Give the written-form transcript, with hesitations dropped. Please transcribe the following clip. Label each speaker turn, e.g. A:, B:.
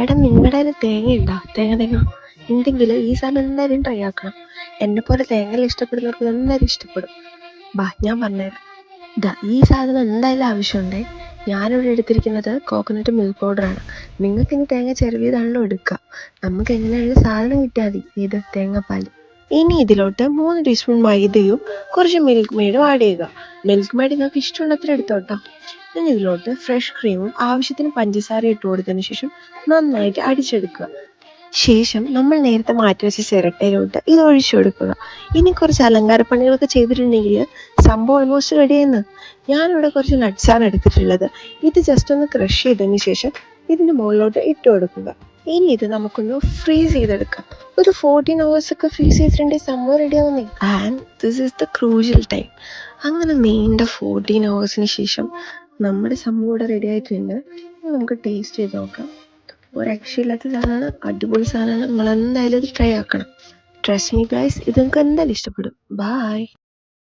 A: എടാ നിങ്ങളുടെ കയ്യിൽ തേങ്ങ ഉണ്ടോ? തേങ്ങ ഉണ്ടെങ്കിൽ ഈ സാധനം എന്തായാലും ട്രൈ ആക്കണം. എന്നെ പോലെ തേങ്ങ ഇഷ്ടപ്പെടുന്നവർക്ക് എന്തായാലും ഇഷ്ടപ്പെടും. ബാ ഞാൻ പറഞ്ഞുതരാം. ഈ സാധനം എന്തായാലും ആവശ്യമുണ്ടേ. ഞാനിവിടെ എടുത്തിരിക്കുന്നത് കോക്കനട്ട് മിൽക്ക് പൗഡറാണ്. നിങ്ങൾക്ക് ഇനി തേങ്ങ ചിരവിയതാണല്ലോ എടുക്കുക. നമുക്ക് എങ്ങനെയുള്ള സാധനം കിട്ടിയാൽ മതി. ഇത് തേങ്ങാപ്പാൽ. ഇനി ഇതിലോട്ട് 3 ടീസ്പൂൺ മൈദയും കുറച്ച് മിൽക്ക് മെയ്ഡും ആഡ് ചെയ്യുക. മിൽക്ക് മെയ്ഡ് നിങ്ങൾക്ക് ഇഷ്ടമുള്ളത്ര എടുത്തോട്ടോ. ഇനി ഇതിലോട്ട് ഫ്രഷ് ക്രീമും ആവശ്യത്തിന് പഞ്ചസാര ഇട്ട് കൊടുത്തതിന് ശേഷം നന്നായിട്ട് അടിച്ചെടുക്കുക. ശേഷം നമ്മൾ നേരത്തെ മാറ്റി വെച്ച ചിരട്ടയിലോട്ട് ഇത് ഒഴിച്ചു കൊടുക്കുക. ഇനി കുറച്ച് അലങ്കാരപ്പണികളൊക്കെ ചെയ്തിട്ടുണ്ടെങ്കിൽ സംഭവം ഓൾമോസ്റ്റ് റെഡിയെന്ന്. ഞാനിവിടെ കുറച്ച് നട്ട്സാണ് എടുത്തിട്ടുള്ളത്. ഇത് ജസ്റ്റ് ഒന്ന് ക്രഷ് ചെയ്തതിന് ശേഷം ഇതിൻ്റെ മുകളിലോട്ട് ഇട്ട് കൊടുക്കുക. ഇനി ഇത് നമുക്കൊന്ന് ഫ്രീസ് ചെയ്തെടുക്കാം. ഒരു 14 hours ഒക്കെ ഫ്രീസ് ചെയ്തിട്ടുണ്ടെങ്കിൽ സംഭവം റെഡി ആവുന്നേ. And this is the crucial time. അങ്ങനെ നീണ്ട 14 hours ശേഷം നമ്മുടെ സംഭവം ഇവിടെ റെഡി ആയിട്ടുണ്ട്. നമുക്ക് ടേസ്റ്റ് ചെയ്ത് നോക്കാം. ഒരു രക്ഷയില്ലാത്ത സാധനമാണ്, അടിപൊളി സാധനമാണ്. നിങ്ങൾ എന്തായാലും ഇത് ട്രൈ ആക്കണം. ട്രസ്റ്റ് മീ ഗൈസ്, ഇത് നിങ്ങൾക്ക് എന്തായാലും ഇഷ്ടപ്പെടും. ബൈ.